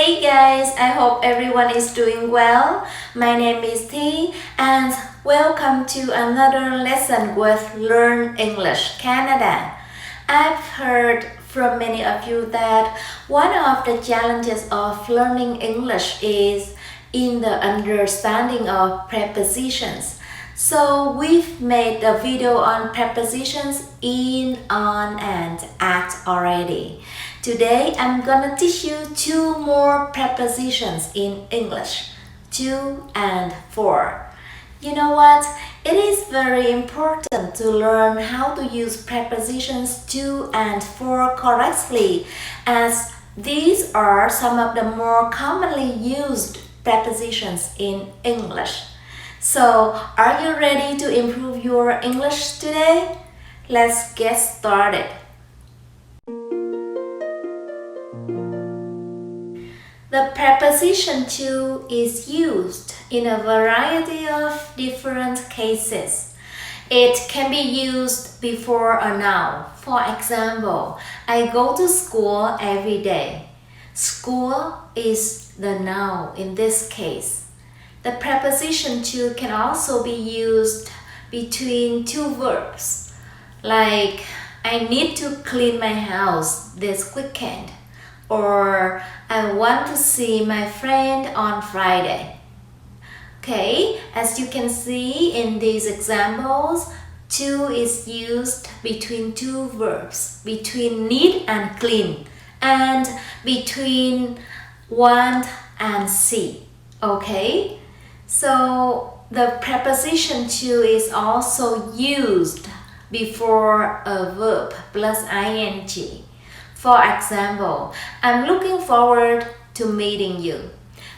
Hey guys, I hope everyone is doing well. My name is Thi and welcome to another lesson with Learn English Canada. I've heard from many of you that one of the challenges of learning English is in the understanding of prepositions. So we've made a video on prepositions in, on, and at already. Today I'm gonna teach you two more prepositions in English, to and for. You know what? It is very important to learn how to use prepositions to and for correctly, as these are some of the more commonly used prepositions in English. So, are you ready to improve your English today? Let's get started. The preposition to is used in a variety of different cases. It can be used before a noun. For example, I go to school every day. School is the noun in this case. The preposition to can also be used between two verbs, like I need to clean my house this weekend, or I want to see my friend on Friday. Okay, as you can see in these examples, to is used between two verbs, between need and clean, and between want and see. Okay? So the preposition to is also used before a verb plus ing. For example, I'm looking forward to meeting you.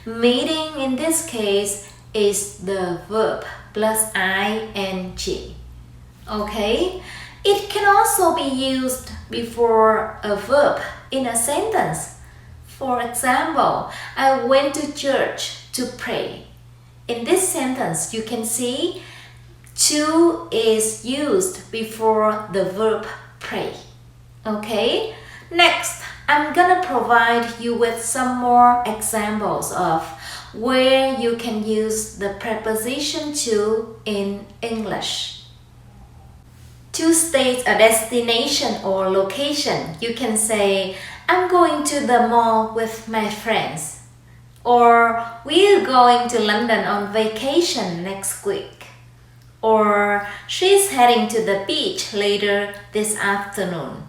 Meeting in this case is the verb plus ing. Okay? It can also be used before a verb in a sentence. For example, I went to church to pray. In this sentence, you can see to is used before the verb pray. Okay? Next, I'm gonna provide you with some more examples of where you can use the preposition to in English. To state a destination or location, you can say, I'm going to the mall with my friends. Or we're going to London on vacation next week. Or she's heading to the beach later this afternoon.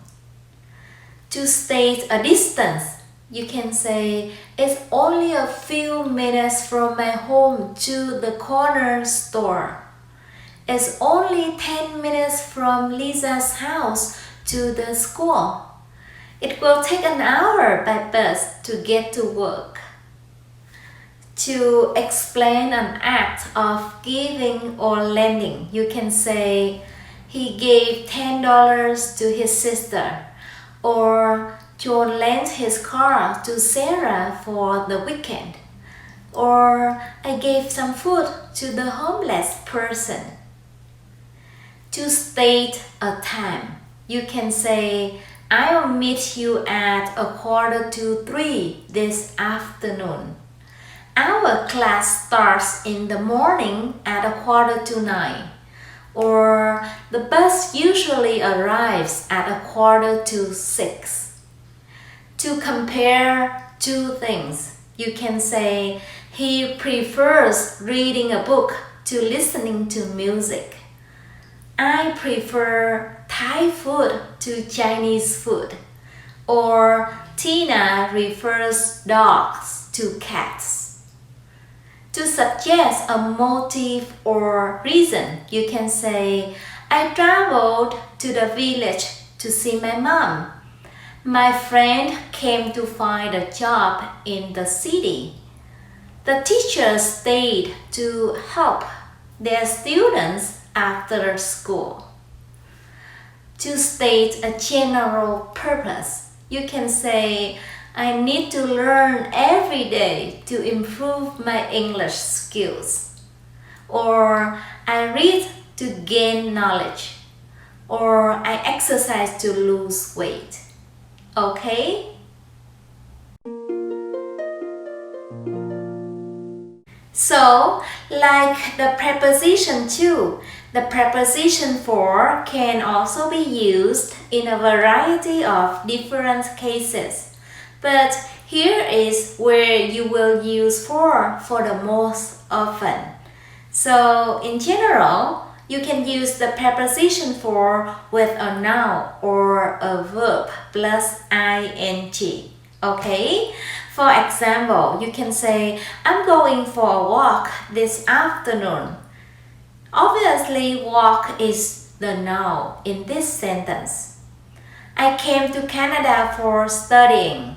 To state a distance, you can say it's only a few minutes from my home to the corner store. It's only 10 minutes from Lisa's house to the school. It will take an hour by bus to get to work. To explain an act of giving or lending, you can say, he gave $10 to his sister, or John lent his car to Sarah for the weekend, or I gave some food to the homeless person. To state a time, you can say, I'll meet you at 2:45 this afternoon. Our class starts in the morning at 8:45, or the bus usually arrives at 5:45. To compare two things, you can say he prefers reading a book to listening to music. I prefer Thai food to Chinese food, or Tina prefers dogs to cats. To suggest a motive or reason, you can say, I traveled to the village to see my mom. My friend came to find a job in the city. The teachers stayed to help their students after school. To state a general purpose, you can say, I need to learn every day to improve my English skills. Or I read to gain knowledge. Or I exercise to lose weight. Okay? So, like the preposition to, the preposition for can also be used in a variety of different cases. But here is where you will use for the most often. So, in general, you can use the preposition for with a noun or a verb plus ing. Okay? For example, you can say, I'm going for a walk this afternoon. Obviously, walk is the noun in this sentence. I came to Canada for studying.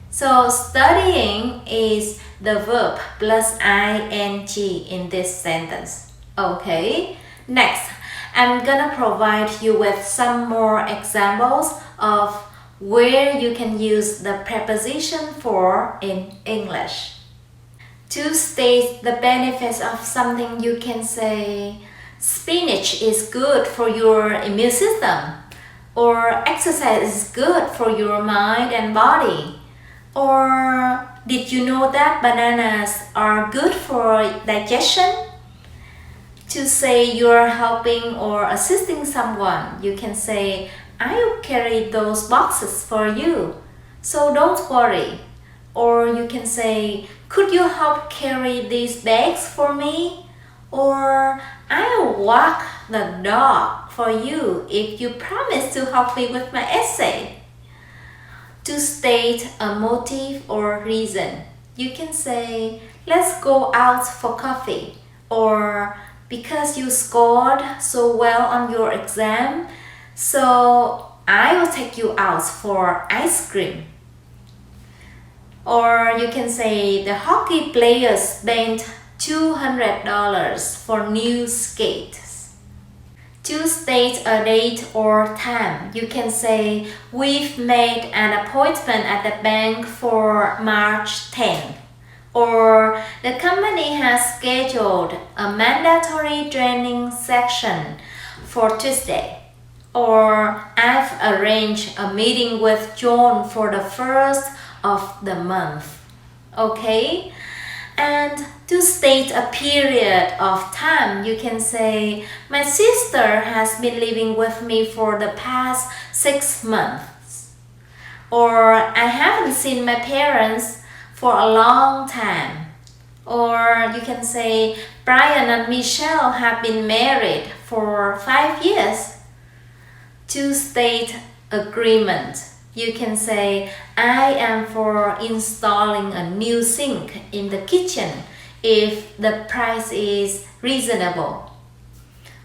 So, studying is the verb plus ing in this sentence. Okay, next, I'm gonna provide you with some more examples of where you can use the preposition for in English. To state the benefits of something, you can say, spinach is good for your immune system, or exercise is good for your mind and body, or did you know that bananas are good for digestion? To say you're helping or assisting someone, you can say, I'll carry those boxes for you, so don't worry. Or you can say, could you help carry these bags for me? Or I'll walk the dog for you if you promise to help me with my essay. To state a motive or reason, you can say, let's go out for coffee, or because you scored so well on your exam, so I will take you out for ice cream. Or you can say the hockey players spent $200 for new skates. To state a date or time, you can say, we've made an appointment at the bank for March 10th. Or the company has scheduled a mandatory training section for Tuesday. Or I've arranged a meeting with John for the first of the month. Okay? And to state a period of time, you can say, my sister has been living with me for the past 6 months. Or I haven't seen my parents for a long time. Or you can say, Brian and Michelle have been married for 5 years. To state agreement, you can say, I am for installing a new sink in the kitchen if the price is reasonable.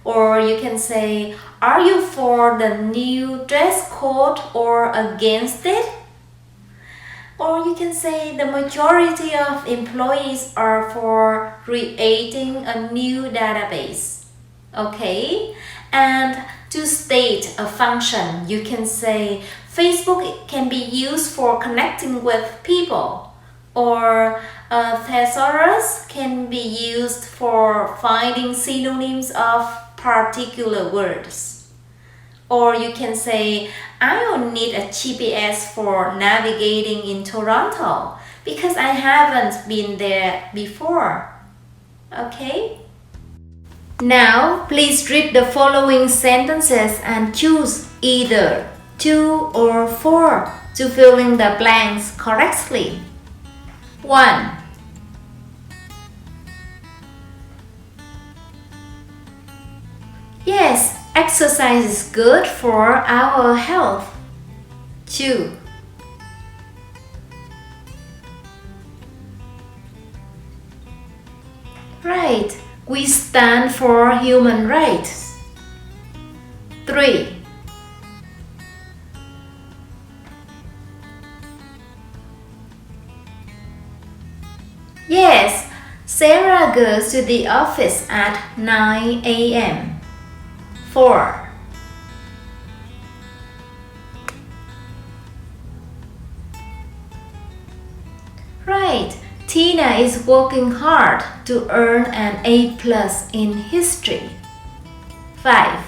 Or you can say, are you for the new dress code or against it? Or you can say the majority of employees are for creating a new database. Okay? And to state a function, you can say Facebook can be used for connecting with people. Or a thesaurus can be used for finding synonyms of particular words. Or you can say, I don't need a GPS for navigating in Toronto because I haven't been there before. Okay? Now, please read the following sentences and choose either 2 or 4 to fill in the blanks correctly. 1. Yes, exercise is good for our health. 2. Right, we stand for human rights. 3. Yes, Sarah goes to the office at 9 a.m. 4. Right, Tina is working hard to earn an A+ in history. 5.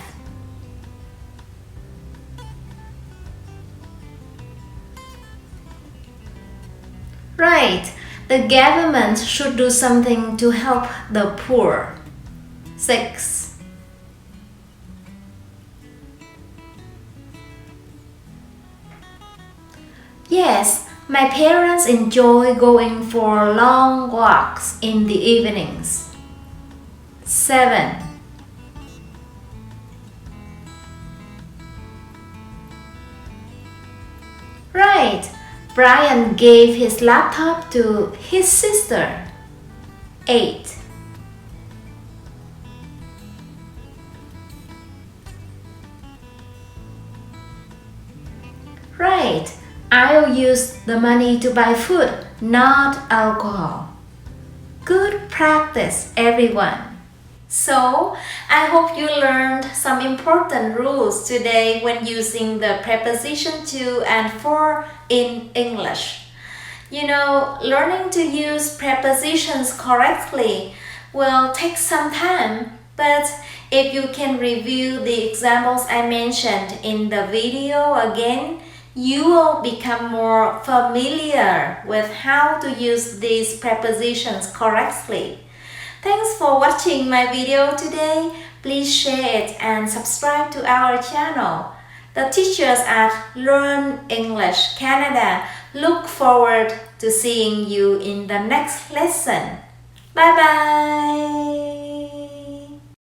Right, The government should do something to help the poor. 6. Yes, my parents enjoy going for long walks in the evenings. 7. Right, Brian gave his laptop to his sister. 8. Right, I'll use the money to buy food, not alcohol. Good practice, everyone. So, I hope you learned some important rules today when using the preposition to and for in English. You know, learning to use prepositions correctly will take some time, but if you can review the examples I mentioned in the video again, you will become more familiar with how to use these prepositions correctly. Thanks for watching my video today. Please share it and subscribe to our channel. The teachers at Learn English Canada look forward to seeing you in the next lesson. Bye bye!